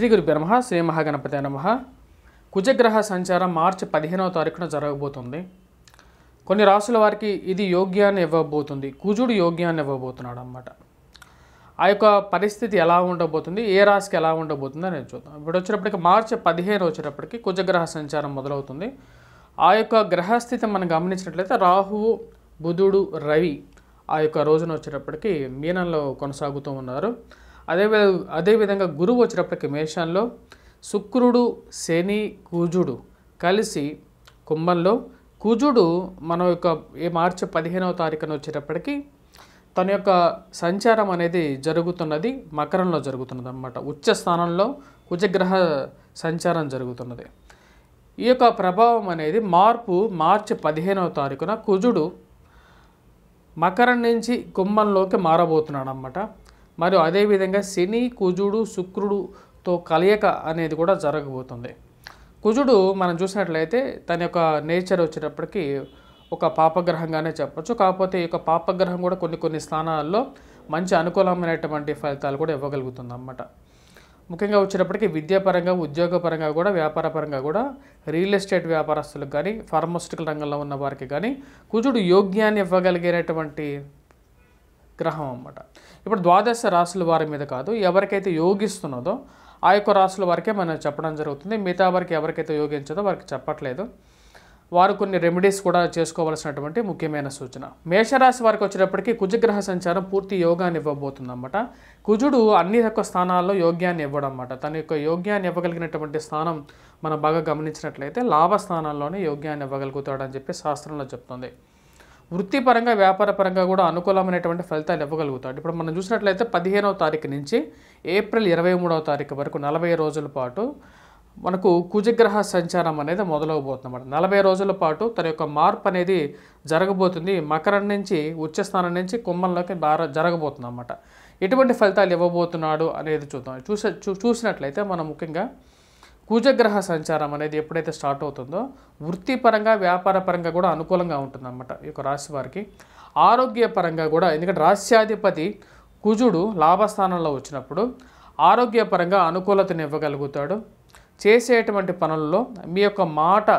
శ్రీ గురుభ్యో నమః. శ్రీ మహాగణపతే నమః. కుజగ్రహ సంచారం మార్చి 15వ తారీఖున జరగబోతుంది. కొన్ని రాసుల వారికి ఇది యోగ్యాన్ని ఇవ్వబోతుంది. కుజుడు యోగ్యాన్ని ఇవ్వబోతున్నాడు అన్నమాట. ఆ యొక్క పరిస్థితి ఎలా ఉండబోతుంది, ఏ రాశికి ఎలా ఉండబోతుంది అనేది చూద్దాం. ఇప్పుడు వచ్చేటప్పటికి మార్చి 15 వచ్చేటప్పటికి కుజగ్రహ సంచారం మొదలవుతుంది. ఆ యొక్క గ్రహస్థితి మనం గమనించినట్లయితే రాహువు, బుధుడు, రవి ఆ యొక్క రోజున వచ్చేటప్పటికి మీనంలో కొనసాగుతూ ఉన్నారు. అదేవిధంగా గురువు వచ్చేటప్పటికి మేషంలో, శుక్రుడు, శని, కుజుడు కలిసి కుంభంలో. కుజుడు మన యొక్క మార్చి 15వ తారీఖున వచ్చేటప్పటికి తన యొక్క సంచారం అనేది జరుగుతున్నది, మకరంలో జరుగుతున్నది అన్నమాట. ఉచ్చ స్థానంలో కుజగ్రహ సంచారం జరుగుతున్నది. ఈ యొక్క ప్రభావం అనేది మార్చి 15వ తారీఖున కుజుడు మకరం నుంచి కుంభంలోకి మారబోతున్నాడు అన్నమాట. మరియు అదేవిధంగా శని, కుజుడు, శుక్రుడుతో కలయిక అనేది కూడా జరగబోతుంది. కుజుడు మనం చూసినట్లయితే తన యొక్క నేచర్ వచ్చేటప్పటికి ఒక పాపగ్రహంగానే చెప్పచ్చు. కాకపోతే ఈ యొక్క పాపగ్రహం కూడా కొన్ని స్థానాల్లో మంచి అనుకూలమైనటువంటి ఫలితాలు కూడా ఇవ్వగలుగుతుంది అన్నమాట. ముఖ్యంగా వచ్చేటప్పటికి విద్యాపరంగా, ఉద్యోగపరంగా కూడా, వ్యాపారపరంగా కూడా, రియల్ ఎస్టేట్ వ్యాపారస్తులకు కానీ, ఫార్మాస్యూటికల్ రంగంలో ఉన్న వారికి కానీ కుజుడు యోగ్యాన్ని ఇవ్వగలిగేటటువంటి గ్రహం అన్నమాట. ఇప్పుడు ద్వాదశ రాశుల వారి మీద కాదు, ఎవరికైతే యోగిస్తున్నదో ఆ యొక్క రాశుల వారికే మనం చెప్పడం జరుగుతుంది. మిగతా వారికి ఎవరికైతే యోగించదో వారికి చెప్పట్లేదు. వారు కొన్ని రెమెడీస్ కూడా చేసుకోవాల్సినటువంటి ముఖ్యమైన సూచన. మేషరాశి వారికి వచ్చేటప్పటికి కుజగ్రహ సంచారం పూర్తి యోగాన్ని ఇవ్వబోతుంది అన్నమాట. కుజుడు అన్ని యొక్క స్థానాల్లో యోగ్యాన్ని ఇవ్వడం అన్నమాట. తన యొక్క యోగ్యాన్ని ఇవ్వగలిగినటువంటి స్థానం మనం బాగా గమనించినట్లయితే లాభ స్థానాల్లోనే యోగ్యాన్ని ఇవ్వగలుగుతాడని చెప్పి శాస్త్రంలో చెప్తుంది. వృత్తిపరంగా, వ్యాపారపరంగా కూడా అనుకూలమైనటువంటి ఫలితాలు ఇవ్వగలుగుతాడు. ఇప్పుడు మనం చూసినట్లయితే 15వ తారీఖు నుంచి ఏప్రిల్ 23వ తారీఖు వరకు 40 రోజుల పాటు మనకు కుజగ్రహ సంచారం అనేది మొదలవబోతుందన్నమాట. 40 రోజుల పాటు తన యొక్క మార్పు అనేది జరగబోతుంది. మకరం నుంచి, ఉచ్చస్థానం నుంచి కుంభంలోకి జరగబోతుంది అన్నమాట. ఎటువంటి ఫలితాలు ఇవ్వబోతున్నాడు అనేది చూద్దాం. చూసినట్లయితే మనం ముఖ్యంగా కుజగ్రహ సంచారం అనేది ఎప్పుడైతే స్టార్ట్ అవుతుందో వృత్తిపరంగా, వ్యాపారపరంగా కూడా అనుకూలంగా ఉంటుందన్నమాట ఈ యొక్క రాశి వారికి. ఆరోగ్యపరంగా కూడా, ఎందుకంటే రాశ్యాధిపతి కుజుడు లాభస్థానంలో వచ్చినప్పుడు ఆరోగ్యపరంగా అనుకూలతను ఇవ్వగలుగుతాడు. చేసేటువంటి పనుల్లో మీ యొక్క మాట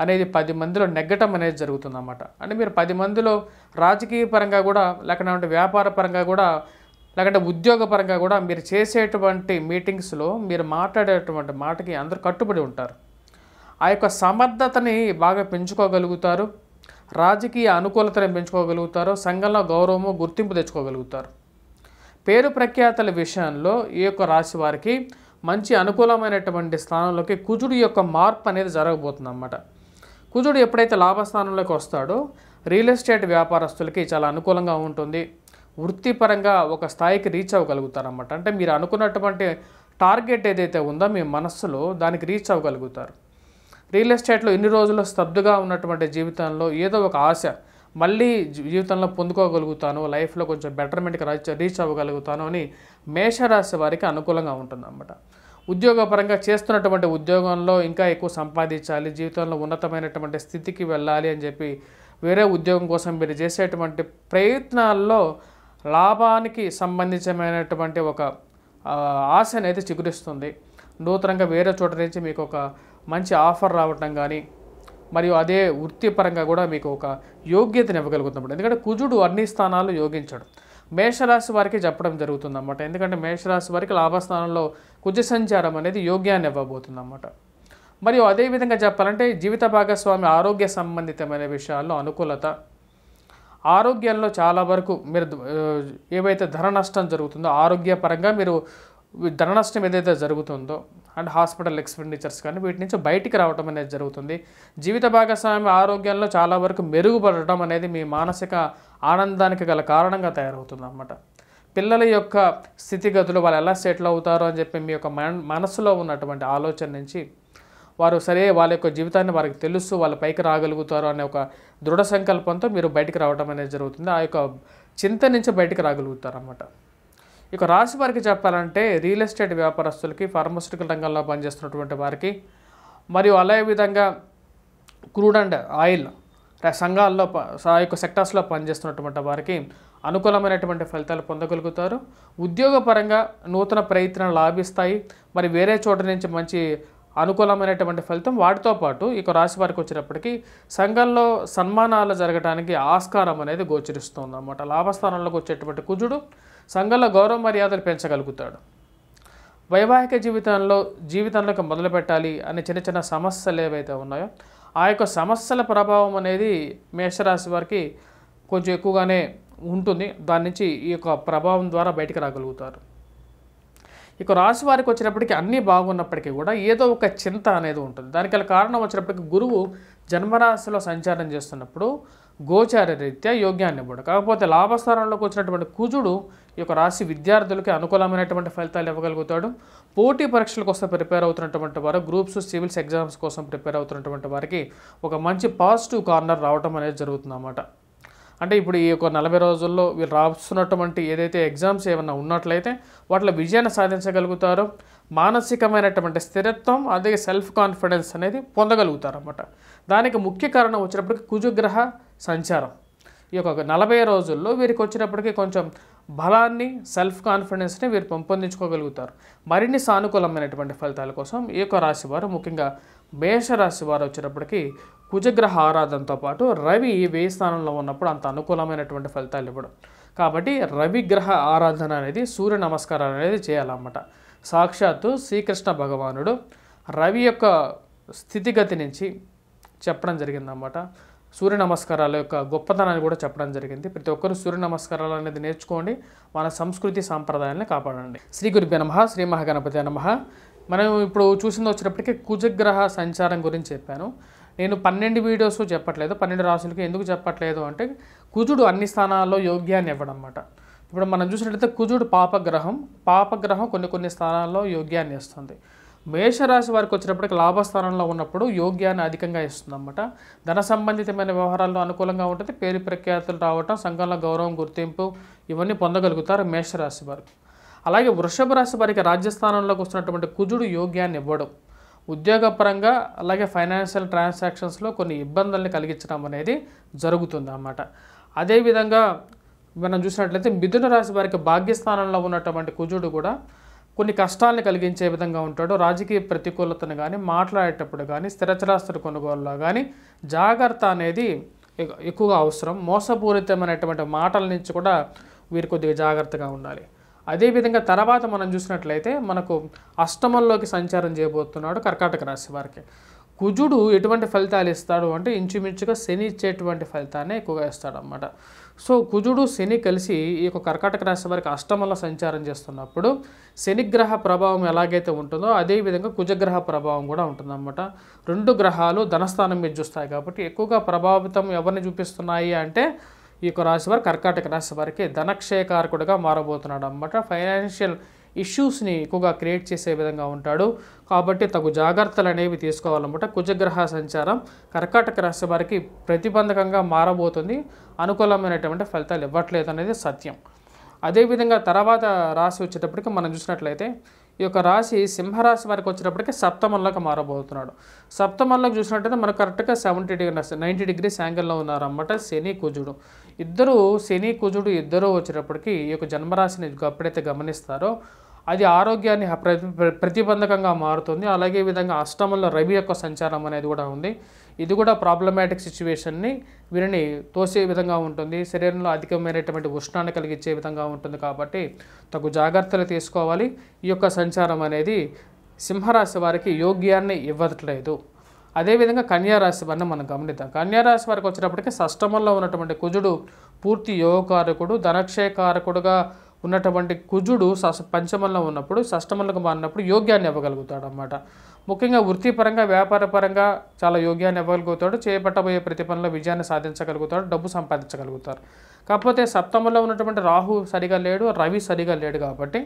అనేది 10 మందిలో నెగ్గటం అనేది జరుగుతుందన్నమాట. అంటే మీరు 10 మందిలో రాజకీయ పరంగా కూడా, లేకపోతే వ్యాపార పరంగా కూడా, లేకుంటే ఉద్యోగపరంగా కూడా మీరు చేసేటువంటి మీటింగ్స్లో మీరు మాట్లాడేటువంటి మాటకి అందరూ కట్టుబడి ఉంటారు. ఆ యొక్క సమర్థతని బాగా పెంచుకోగలుగుతారు. రాజకీయ అనుకూలతను పెంచుకోగలుగుతారు. సంఘంలో గౌరవము, గుర్తింపు తెచ్చుకోగలుగుతారు. పేరు ప్రఖ్యాతల విషయంలో ఈ యొక్క రాశి వారికి మంచి అనుకూలమైనటువంటి స్థానంలోకి కుజుడు యొక్క మార్పు అనేది జరగబోతుంది అన్నమాట. కుజుడు ఎప్పుడైతే లాభస్థానంలోకి వస్తాడో రియల్ ఎస్టేట్ వ్యాపారస్తులకి చాలా అనుకూలంగా ఉంటుంది. వృత్తిపరంగా ఒక స్థాయికి రీచ్ అవ్వగలుగుతారన్నమాట. అంటే మీరు అనుకున్నటువంటి టార్గెట్ ఏదైతే ఉందో మీ మనస్సులో దానికి రీచ్ అవ్వగలుగుతారు. రియల్ ఎస్టేట్లో ఇన్ని రోజులు స్తబ్దుగా ఉన్నటువంటి జీవితంలో ఏదో ఒక ఆశ మళ్ళీ జీవితంలో పొందుకోగలుగుతాను, లైఫ్లో కొంచెం బెటర్మెంట్కి రీచ్ అవ్వగలుగుతాను అని మేషరాశి వారికి అనుకూలంగా ఉంటుందన్నమాట. ఉద్యోగపరంగా చేస్తున్నటువంటి ఉద్యోగంలో ఇంకా ఎక్కువ సంపాదించాలి, జీవితంలో ఉన్నతమైనటువంటి స్థితికి వెళ్ళాలి అని చెప్పి వేరే ఉద్యోగం కోసం మీరు చేసేటువంటి ప్రయత్నాల్లో లాభానికి సంబంధించినటువంటి ఒక ఆశ అనేది చిగురిస్తుంది. నూతనంగా వేరే చోట నుంచి మీకు ఒక మంచి ఆఫర్ రావటం కానీ, మరియు అదే వృత్తిపరంగా కూడా మీకు ఒక యోగ్యతను ఇవ్వగలుగుతున్నప్పుడు, ఎందుకంటే కుజుడు అన్ని స్థానాలు యోగించాడు. మేషరాశి వారికి చెప్పడం జరుగుతుందన్నమాట. ఎందుకంటే మేషరాశి వారికి లాభస్థానంలో కుజ సంచారం అనేది యోగ్యాన్ని ఇవ్వబోతుంది అన్నమాట. మరియు అదేవిధంగా చెప్పాలంటే జీవిత భాగస్వామి ఆరోగ్య సంబంధితమైన విషయాల్లో అనుకూలత, ఆరోగ్యంలో చాలా వరకు మీరు ఏవైతే ధన నష్టం జరుగుతుందో ఆరోగ్యపరంగా మీరు ధన నష్టం ఏదైతే జరుగుతుందో అండ్ హాస్పిటల్ ఎక్స్పెండిచర్స్ కానీ వీటి నుంచి బయటికి రావడం అనేది జరుగుతుంది. జీవిత భాగస్వామి ఆరోగ్యంలో చాలా వరకు మెరుగుపడటం అనేది మీ మానసిక ఆనందానికి గల కారణంగా తయారవుతుంది అన్నమాట. పిల్లల యొక్క స్థితిగతులు వాళ్ళు ఎలా సెటిల్ అవుతారో అని చెప్పి మీ యొక్క మనసులో ఉన్నటువంటి ఆలోచన నుంచి వారు సరే వాళ్ళ యొక్క జీవితాన్ని వారికి తెలుసు, వాళ్ళ పైకి రాగలుగుతారు అనే ఒక దృఢ సంకల్పంతో మీరు బయటికి రావడం అనేది జరుగుతుంది. ఆ యొక్క చింత నుంచి బయటికి రాగలుగుతారు అన్నమాట. ఇక రాశి వారికి చెప్పాలంటే రియల్ ఎస్టేట్ వ్యాపారస్తులకి, ఫార్మాస్యూటికల్ రంగంలో పనిచేస్తున్నటువంటి వారికి, మరియు అదే విధంగా క్రూడ్ అండ్ ఆయిల్, సంఘాల్లో ఆ యొక్క సెక్టార్స్లో పనిచేస్తున్నటువంటి వారికి అనుకూలమైనటువంటి ఫలితాలు పొందగలుగుతారు. ఉద్యోగపరంగా నూతన ప్రయత్నాలు లాభిస్తాయి. మరి వేరే చోట నుంచి మంచి అనుకూలమైనటువంటి ఫలితం. వాటితో పాటు ఇక రాశి వారికి వచ్చినప్పటికీ సంఘంలో సన్మానాలు జరగడానికి ఆస్కారం అనేది గోచరిస్తుంది అన్నమాట. లాభస్థానంలోకి వచ్చేటువంటి కుజుడు సంఘంలో గౌరవ మర్యాదలు పెంచగలుగుతాడు. వైవాహిక జీవితంలోకి మొదలు పెట్టాలి అనే చిన్న చిన్న సమస్యలు ఏవైతే ఉన్నాయో ఆ యొక్క సమస్యల ప్రభావం అనేది మేషరాశి వారికి కొంచెం ఎక్కువగానే ఉంటుంది. దాని నుంచి ఈ యొక్క ప్రభావం ద్వారా బయటకు రాగలుగుతారు. ఇక రాశి వారికి వచ్చినప్పటికీ అన్నీ బాగున్నప్పటికీ కూడా ఏదో ఒక చింత అనేది ఉంటుంది. దానికి కారణం వచ్చినప్పటికీ గురువు జన్మరాశిలో సంచారం చేస్తున్నప్పుడు గోచార రీత్యా యోగ్యాన్ని ఇవ్వడు. కాకపోతే లాభస్థానంలోకి వచ్చినటువంటి కుజుడు ఈ యొక్క రాశి విద్యార్థులకి అనుకూలమైనటువంటి ఫలితాలు ఇవ్వగలుగుతాడు. పోటీ పరీక్షల కోసం ప్రిపేర్ అవుతున్నటువంటి వారు, గ్రూప్స్, సివిల్స్ ఎగ్జామ్స్ కోసం ప్రిపేర్ అవుతున్నటువంటి వారికి ఒక మంచి పాజిటివ్ కార్నర్ రావడం అనేది జరుగుతుందన్నమాట. అంటే ఇప్పుడు ఈ యొక్క 40 రోజుల్లో వీళ్ళు రాస్తున్నటువంటి ఏదైతే ఎగ్జామ్స్ ఏమైనా ఉన్నట్లయితే వాటిలో విజయాన్ని సాధించగలుగుతారో, మానసికమైనటువంటి స్థిరత్వం, అదే సెల్ఫ్ కాన్ఫిడెన్స్ అనేది పొందగలుగుతారు అన్నమాట. దానికి ముఖ్య కారణం వచ్చినప్పటికీ కుజగ్రహ సంచారం. ఈ యొక్క 40 రోజుల్లో వీరికి వచ్చినప్పటికీ కొంచెం బలాన్ని, సెల్ఫ్ కాన్ఫిడెన్స్ని వీరు పెంపొందించుకోగలుగుతారు. మరిన్ని సానుకూలమైనటువంటి ఫలితాల కోసం ఈ యొక్క రాశివారు, ముఖ్యంగా మేషరాశి వారు వచ్చినప్పటికీ కుజగ్రహ ఆరాధనతో పాటు రవి 1000 స్థానంలో ఉన్నప్పుడు అంత అనుకూలమైనటువంటి ఫలితాలు ఇవ్వడం. కాబట్టి రవి గ్రహ ఆరాధన అనేది, సూర్య నమస్కారాలు అనేది చేయాలన్నమాట. సాక్షాత్తు శ్రీకృష్ణ భగవానుడు రవి యొక్క స్థితిగతి నుంచి చెప్పడం జరిగిందన్నమాట. సూర్య నమస్కారాల యొక్క గొప్పతనాన్ని కూడా చెప్పడం జరిగింది. ప్రతి ఒక్కరూ సూర్య నమస్కారాలు అనేది నేర్చుకోండి, మన సంస్కృతి సాంప్రదాయాన్ని కాపాడండి. శ్రీ గురుభ్యో నమః, శ్రీ మహాగణపతి నమః. మనం ఇప్పుడు చూసింది వచ్చినప్పటికీ కుజగ్రహ సంచారం గురించి చెప్పాను. నేను 12 వీడియోస్ చెప్పట్లేదు. 12 రాశులకి ఎందుకు చెప్పట్లేదు అంటే కుజుడు అన్ని స్థానాల్లో యోగ్యాన్ని ఇవ్వడం అన్నమాట. ఇప్పుడు మనం చూసినట్లయితే కుజుడు పాపగ్రహం కొన్ని స్థానాల్లో యోగ్యాన్ని ఇస్తుంది. మేషరాశి వారికి వచ్చినప్పటికి లాభస్థానంలో ఉన్నప్పుడు యోగ్యాన్ని అధికంగా ఇస్తుంది అన్నమాట. ధన సంబంధితమైన వ్యవహారాల్లో అనుకూలంగా ఉంటుంది. పేరు ప్రఖ్యాతులు రావటం, సంఘంలో గౌరవం, గుర్తింపు ఇవన్నీ పొందగలుగుతారు మేషరాశి వారికి. అలాగే వృషభ రాశి వారికి రాజ్యస్థానంలోకి వస్తున్నటువంటి కుజుడు యోగ్యాన్ని ఇవ్వడం. ఉద్యోగపరంగా అలాగే ఫైనాన్షియల్ ట్రాన్సాక్షన్స్లో కొన్ని ఇబ్బందుల్ని కలిగించడం అనేది జరుగుతుంది అన్నమాట. అదేవిధంగా మనం చూసినట్లయితే మిథున రాశి వారికి భాగ్యస్థానంలో ఉన్నటువంటి కుజుడు కూడా కొన్ని కష్టాలను కలిగించే విధంగా ఉంటాడు. రాజకీయ ప్రతికూలతను కానీ, మాట్లాడేటప్పుడు కానీ, స్థిరచరాస్తుల కొనుగోలులో కానీ జాగ్రత్త అనేది ఎక్కువగా అవసరం. మోసపూరితమైనటువంటి మాటల నుంచి కూడా వీరు కొద్దిగా జాగ్రత్తగా ఉండాలి. అదేవిధంగా తర్వాత మనం చూసినట్లయితే మనకు అష్టమంలోకి సంచారం చేయబోతున్నాడు కర్కాటక రాశి వారికి. కుజుడు ఎటువంటి ఫలితాలు ఇస్తాడు అంటే ఇంచుమించుగా శని ఇచ్చేటువంటి ఫలితాన్ని ఎక్కువగా ఇస్తాడు అన్నమాట. సో కుజుడు శని కలిసి ఈ యొక్క కర్కాటక రాశి వారికి అష్టమంలో సంచారం చేస్తున్నప్పుడు శనిగ్రహ ప్రభావం ఎలాగైతే ఉంటుందో అదేవిధంగా కుజగ్రహ ప్రభావం కూడా ఉంటుందన్నమాట. 2 గ్రహాలు ధనస్థానం మీద చూస్తాయి కాబట్టి ఎక్కువగా ప్రభావితం ఎవరిని చూపిస్తున్నాయి అంటే ఈ యొక్క రాశి వారు కర్కాటక రాశి వారికి ధనక్షయకారకుడిగా మారబోతున్నాడు అన్నమాట. ఫైనాన్షియల్ ఇష్యూస్ని ఎక్కువగా క్రియేట్ చేసే విధంగా ఉంటాడు. కాబట్టి తగు జాగ్రత్తలు అనేవి తీసుకోవాలన్నమాట. కుజగ్రహ సంచారం కర్కాటక రాశి వారికి ప్రతిబంధకంగా మారబోతుంది. అనుకూలమైనటువంటి ఫలితాలు ఇవ్వట్లేదు అనేది సత్యం. అదేవిధంగా తర్వాత రాశి వచ్చేటప్పటికి మనం చూసినట్లయితే ఈ యొక్క రాశి సింహరాశి వారికి వచ్చేటప్పటికి సప్తమంలోకి మారబోతున్నాడు. సప్తమంలోకి చూసినట్లయితే మనకు కరెక్ట్గా 90 డిగ్రీస్ యాంగిల్లో ఉన్నారన్నమాట శని కుజుడు. శని కుజుడు ఇద్దరు వచ్చేటప్పటికి ఈ యొక్క జన్మరాశిని ఎప్పుడైతే గమనిస్తారో అది ఆరోగ్యాన్ని ప్రతిబంధకంగా మారుతుంది. అలాగే విధంగా అష్టమంలో రవి యొక్క సంచారం అనేది కూడా ఉంది. ఇది కూడా ప్రాబ్లమాటిక్ సిచ్యువేషన్ని వీరిని తోసే విధంగా ఉంటుంది. శరీరంలో అధికమైనటువంటి ఉష్ణాన్ని కలిగించే విధంగా ఉంటుంది. కాబట్టి తగు జాగ్రత్తలు తీసుకోవాలి. ఈ యొక్క సంచారం అనేది సింహరాశి వారికి యోగ్యాన్ని ఇవ్వట్లేదు. అదేవిధంగా కన్యారాశి వారిని మనం గమనిద్దాం. కన్యారాశి వారికి వచ్చేటప్పటికి షష్టమంలో ఉన్నటువంటి కుజుడు పూర్తి యోగకారకుడు, ధనక్షయకారకుడుగా ఉన్నటువంటి కుజుడు పంచమంలో ఉన్నప్పుడు షష్టమంలోకి మారినప్పుడు యోగ్యాన్ని ఇవ్వగలుగుతాడు అన్నమాట. ముఖ్యంగా వృత్తిపరంగా, వ్యాపారపరంగా చాలా యోగ్యాన్ని ఇవ్వగలుగుతాడు. చేపట్టబోయే ప్రతి పనిలో విజయాన్ని సాధించగలుగుతాడు, డబ్బు సంపాదించగలుగుతారు. కాకపోతే సప్తమంలో ఉన్నటువంటి రాహు సరిగా లేడు, రవి సరిగా లేడు. కాబట్టి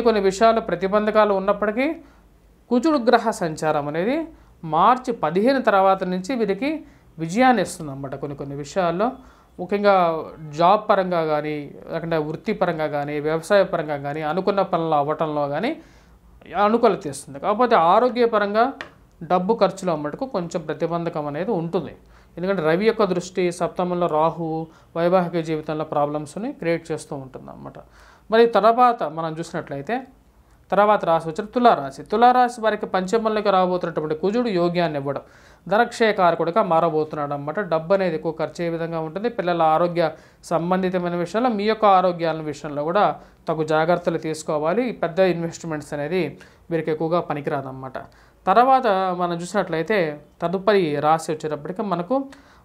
కొన్ని విషయాలు ప్రతిబంధకాలు ఉన్నప్పటికీ కుజుడు గ్రహ సంచారం అనేది మార్చి 15 తర్వాత నుంచి వీరికి విజయాన్ని ఇస్తుంది అన్నమాట. కొన్ని విషయాల్లో ముఖ్యంగా జాబ్ పరంగా కానీ, లేకుంటే వృత్తిపరంగా కానీ, వ్యవసాయ పరంగా కానీ, అనుకున్న పనులు అవ్వటంలో కానీ అనుకూలత ఇస్తుంది. కాకపోతే ఆరోగ్యపరంగా డబ్బు ఖర్చులో మటుకు కొంచెం ప్రతిబంధకం అనేది ఉంటుంది. ఎందుకంటే రవి యొక్క దృష్టి సప్తమంలో రాహువు వైవాహిక జీవితంలో ప్రాబ్లమ్స్ని క్రియేట్ చేస్తూ ఉంటుంది అన్నమాట. మరి తర్వాత మనం చూసినట్లయితే తర్వాత రాశి వచ్చి తులారాశి. తులారాశి వారికి పంచమంలోకి రాబోతున్నటువంటి కుజుడు యోగ్యాన్ని ఇవ్వడం, ధనక్షయకారకుడిగా మారబోతున్నాడు అన్నమాట. డబ్బు అనేది ఎక్కువ ఖర్చు అయ్యే విధంగా ఉంటుంది. పిల్లల ఆరోగ్య సంబంధితమైన విషయంలో మీ యొక్క ఆరోగ్యాల విషయంలో కూడా తగు జాగ్రత్తలు తీసుకోవాలి. పెద్ద ఇన్వెస్ట్మెంట్స్ అనేది వీరికి ఎక్కువగా పనికిరాదన్నమాట. తర్వాత మనం చూసినట్లయితే తదుపరి రాశి వచ్చేటప్పటికి మనకు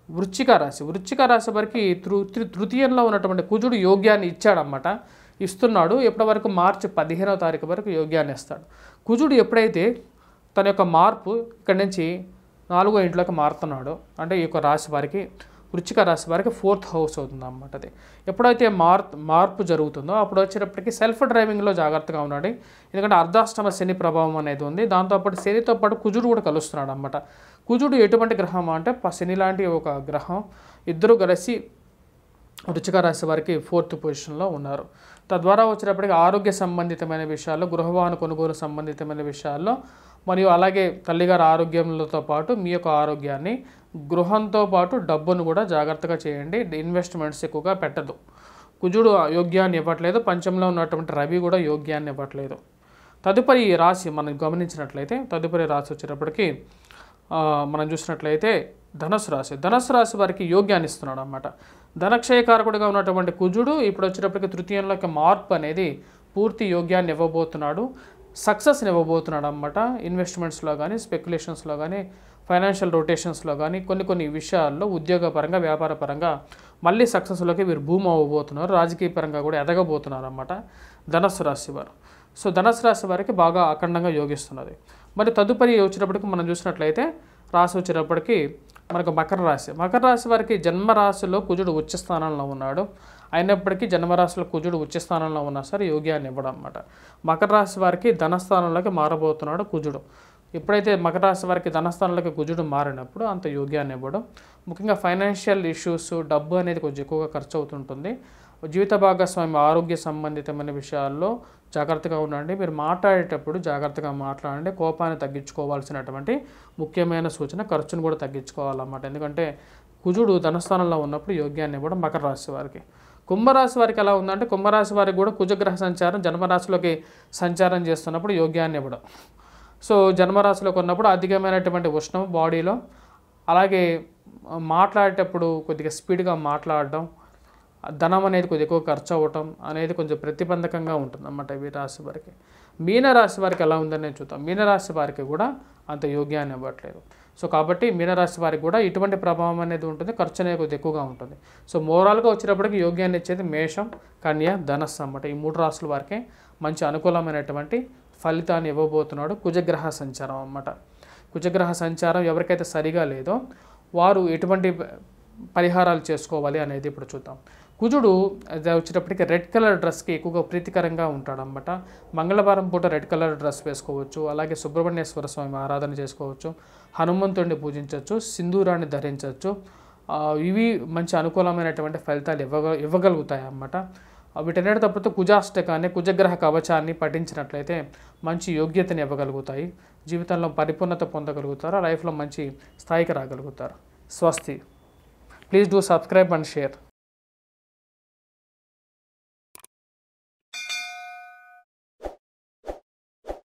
వృశ్చిక రాశి. వృశ్చిక రాశి వారికి తృతీయంలో ఉన్నటువంటి కుజుడు యోగ్యాన్ని ఇచ్చాడన్నమాట, ఇస్తున్నాడు. ఎప్పటి వరకు మార్చి 15వ తారీఖు వరకు యోగ్యాన్ని ఇస్తాడు. కుజుడు ఎప్పుడైతే తన యొక్క మార్పు ఇక్కడి నుంచి 4వ ఇంట్లోకి మారుతున్నాడో, అంటే ఈ యొక్క రాశి వారికి వృశ్చిక రాశి వారికి 4th హౌస్ అవుతుంది అన్నమాట. అది ఎప్పుడైతే మార్పు జరుగుతుందో అప్పుడు వచ్చేటప్పటికి సెల్ఫ్ డ్రైవింగ్లో జాగ్రత్తగా ఉన్నాడు. ఎందుకంటే అర్ధాష్టమ శని ప్రభావం అనేది ఉంది. దాంతోపాటు శనితో పాటు కుజుడు కూడా కలుస్తున్నాడు అన్నమాట. కుజుడు ఎటువంటి గ్రహం అంటే శని లాంటి ఒక గ్రహం. ఇద్దరు కలిసి వృశ్చిక రాశి వారికి 4th పొజిషన్లో ఉన్నారు. తద్వారా వచ్చేటప్పటికి ఆరోగ్య సంబంధితమైన విషయాల్లో, గృహవాహన కొనుగోలు సంబంధితమైన విషయాల్లో, మరియు అలాగే తల్లిగారి ఆరోగ్యంతో పాటు మీ యొక్క ఆరోగ్యాన్ని, గృహంతో పాటు డబ్బును కూడా జాగ్రత్తగా చేయండి. ఇన్వెస్ట్మెంట్స్ ఎక్కువగా పెట్టదు. కుజుడు యోగ్యాన్ని ఇవ్వట్లేదు, పంచంలో ఉన్నటువంటి రవి కూడా యోగ్యాన్ని ఇవ్వట్లేదు. తదుపరి రాశి మనం గమనించినట్లయితే తదుపరి రాశి వచ్చేటప్పటికి మనం చూసినట్లయితే ధనుసు రాశి. ధనుసు రాశి వారికి యోగ్యాన్ని ఇస్తున్నాడు అన్నమాట. ధనక్షయకారకుడిగా ఉన్నటువంటి కుజుడు ఇప్పుడు వచ్చేటప్పటికి తృతీయంలోకి మార్పు అనేది పూర్తి యోగ్యాన్ని ఇవ్వబోతున్నాడు, సక్సెస్ని ఇవ్వబోతున్నాడు అన్నమాట. ఇన్వెస్ట్మెంట్స్లో కానీ, స్పెక్యులేషన్స్లో కానీ, ఫైనాన్షియల్ రొటేషన్స్లో కానీ, కొన్ని విషయాల్లో ఉద్యోగపరంగా, వ్యాపారపరంగా మళ్ళీ సక్సెస్లోకి వీరు భూమి అవ్వబోతున్నారు. రాజకీయ పరంగా కూడా ఎదగబోతున్నారు అన్నమాట ధనుసు రాశి వారు. సో ధనుసు రాశి వారికి బాగా అఖండంగా యోగిస్తున్నది. మరి తదుపరి వచ్చేటప్పటికి మనం చూసినట్లయితే రాశి వచ్చేటప్పటికి మనకు మకర రాశి. మకర రాశి వారికి జన్మరాశిలో కుజుడు ఉచ్చ స్థానంలో ఉన్నాడు. అయినప్పటికీ జన్మరాశిలో కుజుడు ఉచ్చ స్థానంలో ఉన్నా సరే యోగ్యాన్ని ఇవ్వడం అన్నమాట. మకర రాశి వారికి ధనస్థానంలోకి మారబోతున్నాడు కుజుడు. ఎప్పుడైతే మకర రాశి వారికి ధనస్థానంలోకి కుజుడు మారినప్పుడు అంత యోగ్యాన్ని ఇవ్వడం. ముఖ్యంగా ఫైనాన్షియల్ ఇష్యూస్, డబ్బు అనేది కొంచెం ఎక్కువగా ఖర్చు అవుతుంటుంది. జీవిత భాగస్వామి ఆరోగ్య సంబంధితమైన విషయాల్లో జాగ్రత్తగా ఉండండి. మీరు మాట్లాడేటప్పుడు జాగ్రత్తగా మాట్లాడండి. కోపాన్ని తగ్గించుకోవాల్సినటువంటి ముఖ్యమైన సూచన ఖర్చును కూడా తగ్గించుకోవాలన్నమాట. ఎందుకంటే కుజుడు ధనస్థానంలో ఉన్నప్పుడు యోగ్యాన్ని ఇవ్వడం మకర రాశి వారికి. కుంభరాశి వారికి ఎలా ఉందంటే కుంభరాశి వారికి కూడా కుజగ్రహ సంచారం జన్మరాశిలోకి సంచారం చేస్తున్నప్పుడు యోగ్యాన్ని ఇవ్వడం. సో జన్మరాశిలోకి ఉన్నప్పుడు అధికమైనటువంటి ఉష్ణం బాడీలో, అలాగే మాట్లాడేటప్పుడు కొద్దిగా స్పీడ్గా మాట్లాడడం, ధనం అనేది కొద్దిగా ఎక్కువ ఖర్చు అవ్వటం అనేది కొంచెం ప్రతిబంధకంగా ఉంటుంది అన్నమాట ఈ రాశి వారికి. మీనరాశి వారికి ఎలా ఉందని నేను చూద్దాం. మీనరాశి వారికి కూడా అంత యోగ్యాన్ని ఇవ్వట్లేదు. సో కాబట్టి మీనరాశి వారికి కూడా ఇటువంటి ప్రభావం అనేది ఉంటుంది, ఖర్చు అనేది కొద్దిగా ఎక్కువగా ఉంటుంది. సో మోరల్గా వచ్చేటప్పటికి యోగ్యాన్ని ఇచ్చేది మేషం, కన్య, ధనస్సు అన్నమాట. ఈ 3 రాశుల వారికి మంచి అనుకూలమైనటువంటి ఫలితాన్ని ఇవ్వబోతున్నాడు కుజగ్రహ సంచారం అన్నమాట. కుజగ్రహ సంచారం ఎవరికైతే సరిగా లేదో వారు ఎటువంటి పరిహారాలు చేసుకోవాలి అనేది ఇప్పుడు చూద్దాం. కుజుడు వచ్చేటప్పటికి రెడ్ కలర్ డ్రెస్కి ఎక్కువగా ప్రీతికరంగా ఉంటాడన్నమాట. మంగళవారం పూట రెడ్ కలర్ డ్రెస్ వేసుకోవచ్చు. అలాగే సుబ్రహ్మణ్యేశ్వర స్వామి ఆరాధన చేసుకోవచ్చు, హనుమంతుడిని పూజించవచ్చు, సింధూరాన్ని ధరించవచ్చు. ఇవి మంచి అనుకూలమైనటువంటి ఫలితాలు ఇవ్వగలుగుతాయి అన్నమాట. వీటన్నిటి తప్పతో కుజాష్టకాన్ని, కుజగ్రహ కవచాన్ని పఠించినట్లయితే మంచి యోగ్యతని ఇవ్వగలుగుతాయి. జీవితంలో పరిపూర్ణత పొందగలుగుతారు, లైఫ్లో మంచి స్థాయికి రాగలుగుతారు. స్వస్తి. Please do subscribe and share.